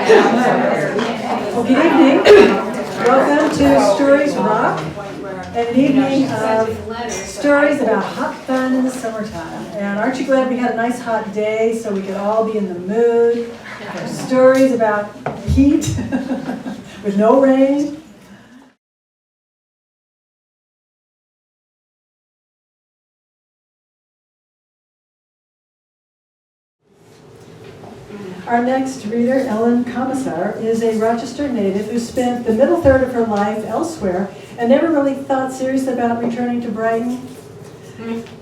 Well, good evening. Welcome to Stories Rock, and an evening of stories about hot fun in the summertime. And aren't you glad we had a nice hot day so we could all be in the mood for stories about heat with no rain? Our next reader, Ellen Comisar, is a Rochester native who spent the middle third of her life elsewhere and never really thought seriously about returning to Brighton.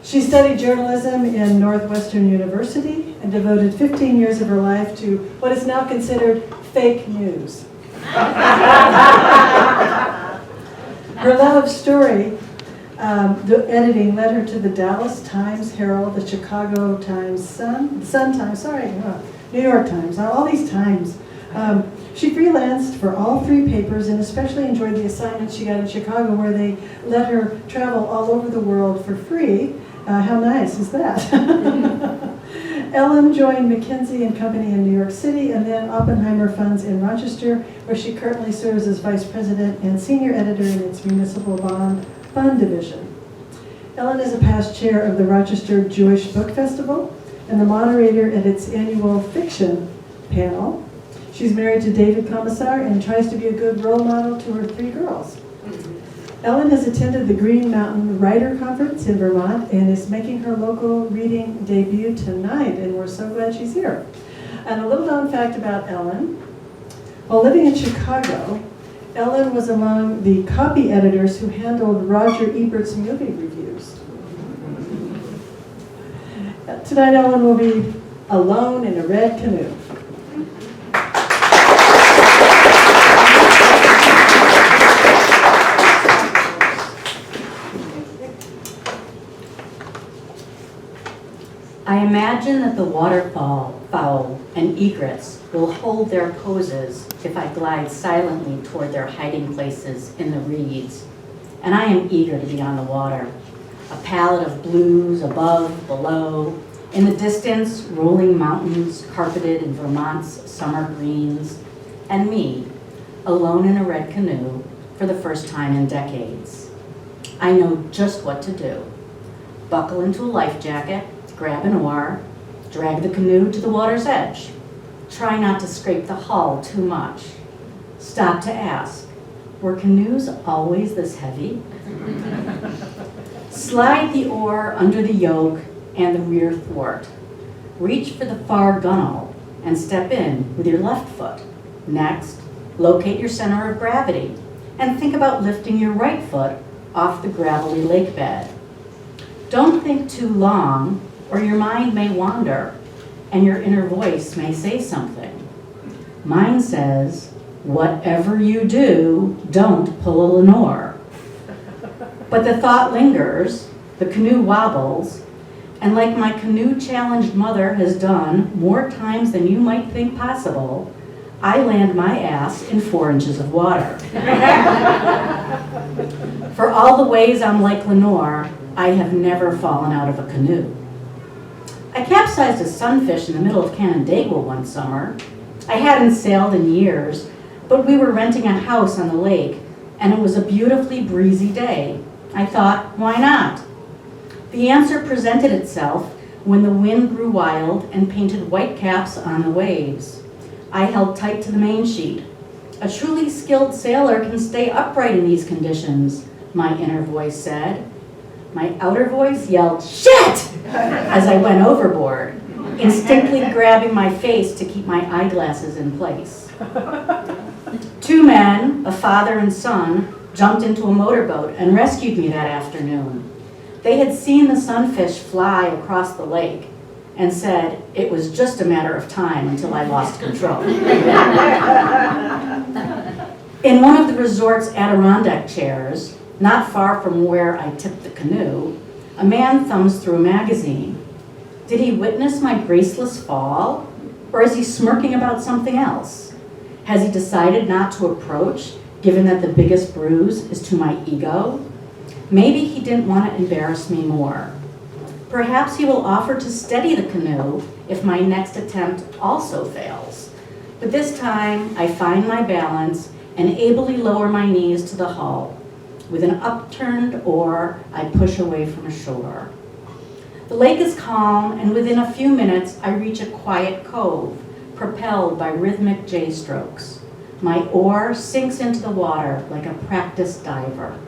She studied journalism in Northwestern University and devoted 15 years of her life to what is now considered fake news. Her love of story editing led her to the Dallas Times Herald, the Chicago Times Sun Times, New York Times, all these times. She freelanced for all three papers and especially enjoyed the assignments she got in Chicago where they let her travel all over the world for free. How nice is that? Ellen joined McKinsey and Company in New York City and then Oppenheimer Funds in Rochester, where she currently serves as vice president and senior editor in its municipal bond fund division. Ellen is a past chair of the Rochester Jewish Book Festival and the moderator at its annual fiction panel. She's married to David Comisar and tries to be a good role model to her three girls. Ellen has attended the Green Mountain Writer Conference in Vermont and is making her local reading debut tonight, and we're so glad she's here. And a little known fact about Ellen: while living in Chicago, Ellen was among the copy editors who handled Roger Ebert's movie reviews. Tonight, Ellen will be alone in a red canoe. I imagine that the waterfowl and egrets will hold their poses if I glide silently toward their hiding places in the reeds, and I am eager to be on the water. A palette of blues above, below, in the distance, rolling mountains carpeted in Vermont's summer greens, and me, alone in a red canoe for the first time in decades. I know just what to do. Buckle into a life jacket, grab an oar, drag the canoe to the water's edge. Try not to scrape the hull too much. Stop to ask, were canoes always this heavy? Slide the oar under the yoke and the rear thwart. Reach for the far gunwale and step in with your left foot. Next, locate your center of gravity and think about lifting your right foot off the gravelly lake bed. Don't think too long, or your mind may wander and your inner voice may say something. Mine says, whatever you do, don't pull a Lenore. But the thought lingers, the canoe wobbles, and like my canoe-challenged mother has done more times than you might think possible, I land my ass in 4 inches of water. For all the ways I'm like Lenore, I have never fallen out of a canoe. I capsized a sunfish in the middle of Canandaigua one summer. I hadn't sailed in years, but we were renting a house on the lake, and it was a beautifully breezy day. I thought, why not? The answer presented itself when the wind grew wild and painted white caps on the waves. I held tight to the main sheet. A truly skilled sailor can stay upright in these conditions, my inner voice said. My outer voice yelled, shit, as I went overboard, instinctively grabbing my face to keep my eyeglasses in place. 2 men, a father and son, jumped into a motorboat and rescued me that afternoon. They had seen the sunfish fly across the lake and said it was just a matter of time until I lost control. In one of the resort's Adirondack chairs, not far from where I tipped the canoe, a man thumbs through a magazine. Did he witness my graceless fall, or is he smirking about something else? Has he decided not to approach, given that the biggest bruise is to my ego? Maybe he didn't want to embarrass me more. Perhaps he will offer to steady the canoe if my next attempt also fails. But this time, I find my balance and ably lower my knees to the hull. With an upturned oar, I push away from shore. The lake is calm, and within a few minutes, I reach a quiet cove, propelled by rhythmic J-strokes. My oar sinks into the water like a practiced diver.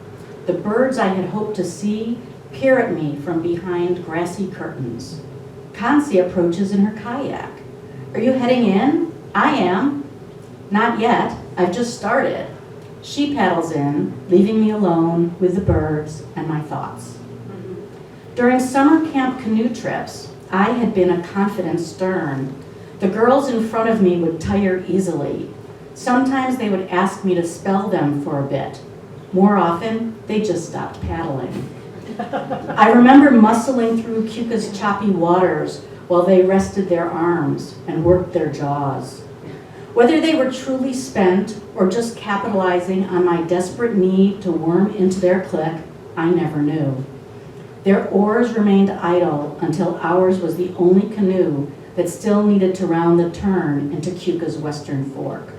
The birds I had hoped to see peer at me from behind grassy curtains. Kansi approaches in her kayak. Are you heading in? I am. Not yet. I've just started. She paddles in, leaving me alone with the birds and my thoughts. During summer camp canoe trips, I had been a confident stern. The girls in front of me would tire easily. Sometimes they would ask me to spell them for a bit. More often, they just stopped paddling. I remember muscling through Keuka's choppy waters while they rested their arms and worked their jaws. Whether they were truly spent or just capitalizing on my desperate need to worm into their clique, I never knew. Their oars remained idle until ours was the only canoe that still needed to round the turn into Keuka's western fork.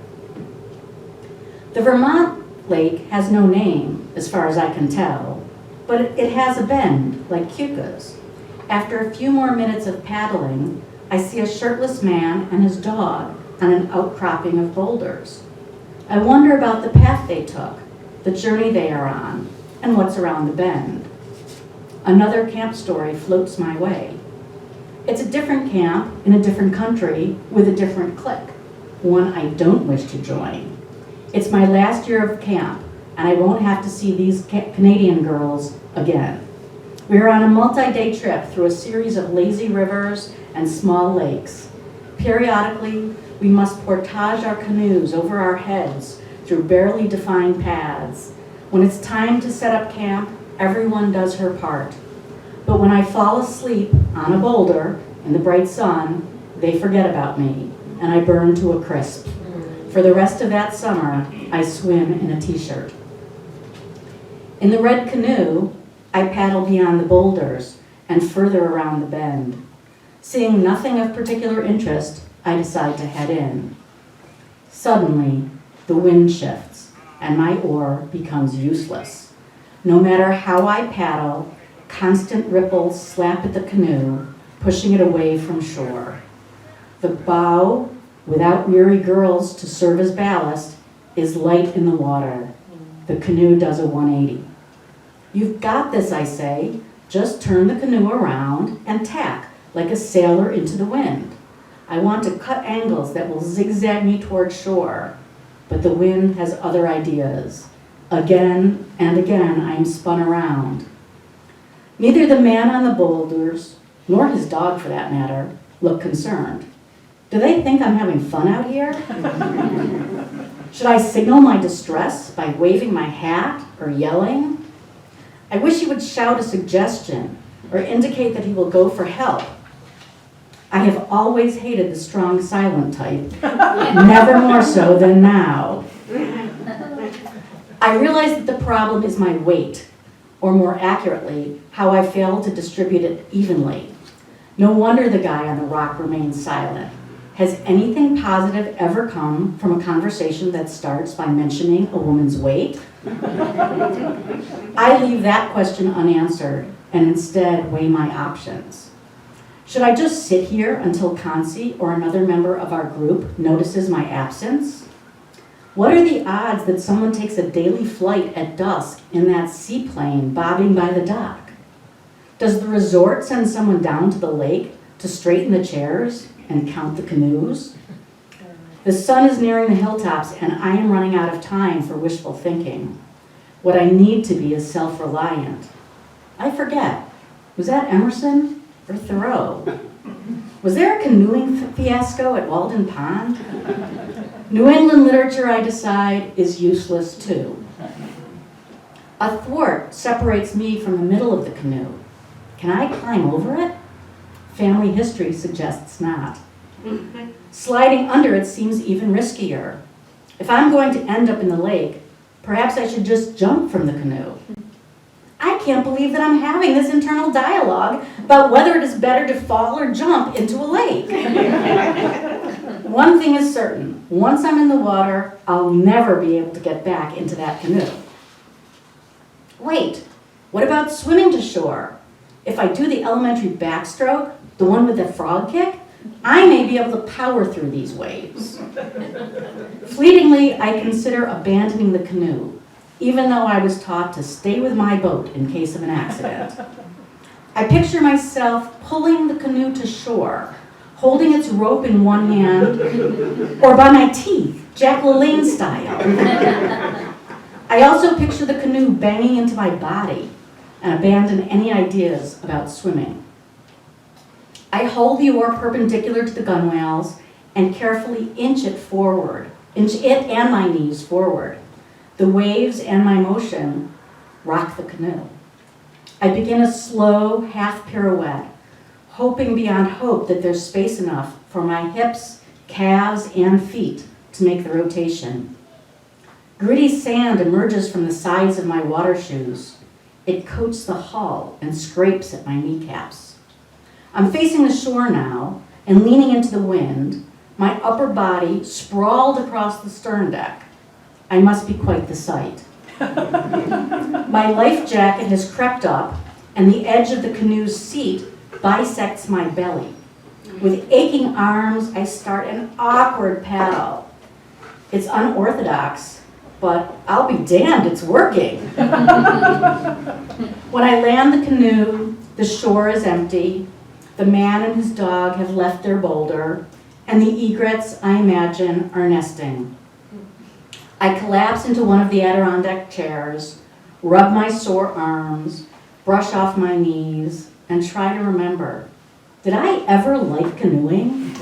The Vermont lake has no name, as far as I can tell, but it has a bend, like Keuka's. After a few more minutes of paddling, I see a shirtless man and his dog on an outcropping of boulders. I wonder about the path they took, the journey they are on, and what's around the bend. Another camp story floats my way. It's a different camp in a different country with a different clique, one I don't wish to join. It's my last year of camp, and I won't have to see these Canadian girls again. We are on a multi-day trip through a series of lazy rivers and small lakes. Periodically, we must portage our canoes over our heads through barely defined paths. When it's time to set up camp, everyone does her part. But when I fall asleep on a boulder in the bright sun, they forget about me, and I burn to a crisp. For the rest of that summer, I swim in a t-shirt. In the Red Canoe, I paddle beyond the boulders and further around the bend. Seeing nothing of particular interest, I decide to head in. Suddenly, the wind shifts, and my oar becomes useless. No matter how I paddle, constant ripples slap at the canoe, pushing it away from shore. The bow, without weary girls to serve as ballast, is light in the water. The canoe does a 180. You've got this, I say. Just turn the canoe around and tack like a sailor into the wind. I want to cut angles that will zigzag me toward shore, but the wind has other ideas. Again and again, I am spun around. Neither the man on the boulders, nor his dog for that matter, look concerned. Do they think I'm having fun out here? Should I signal my distress by waving my hat or yelling? I wish he would shout a suggestion or indicate that he will go for help. I have always hated the strong silent type, never more so than now. I realize that the problem is my weight, or more accurately, how I fail to distribute it evenly. No wonder the guy on the rock remains silent. Has anything positive ever come from a conversation that starts by mentioning a woman's weight? I leave that question unanswered and instead weigh my options. Should I just sit here until Kansi or another member of our group notices my absence? What are the odds that someone takes a daily flight at dusk in that seaplane bobbing by the dock? Does the resort send someone down to the lake to straighten the chairs and count the canoes? The sun is nearing the hilltops and I am running out of time for wishful thinking. What I need to be is self-reliant. I forget, was that Emerson or Thoreau? Was there a canoeing fiasco at Walden Pond? New England literature, I decide, is useless too. A thwart separates me from the middle of the canoe. Can I climb over it? Family history suggests not. Sliding under it seems even riskier. If I'm going to end up in the lake, perhaps I should just jump from the canoe. I can't believe that I'm having this internal dialogue about whether it is better to fall or jump into a lake. One thing is certain, once I'm in the water, I'll never be able to get back into that canoe. Wait, what about swimming to shore? If I do the elementary backstroke, the one with the frog kick, I may be able to power through these waves. Fleetingly, I consider abandoning the canoe, even though I was taught to stay with my boat in case of an accident. I picture myself pulling the canoe to shore, holding its rope in one hand, or by my teeth, Jack LaLanne style. I also picture the canoe banging into my body and abandon any ideas about swimming. I hold the oar perpendicular to the gunwales and carefully inch it and my knees forward. The waves and my motion rock the canoe. I begin a slow half pirouette, hoping beyond hope that there's space enough for my hips, calves, and feet to make the rotation. Gritty sand emerges from the sides of my water shoes. It coats the hull and scrapes at my kneecaps. I'm facing the shore now and leaning into the wind, my upper body sprawled across the stern deck. I must be quite the sight. My life jacket has crept up, and the edge of the canoe's seat bisects my belly. With aching arms, I start an awkward paddle. It's unorthodox, but I'll be damned, it's working. When I land the canoe, the shore is empty. The man and his dog have left their boulder, and the egrets, I imagine, are nesting. I collapse into one of the Adirondack chairs, rub my sore arms, brush off my knees, and try to remember, did I ever like canoeing?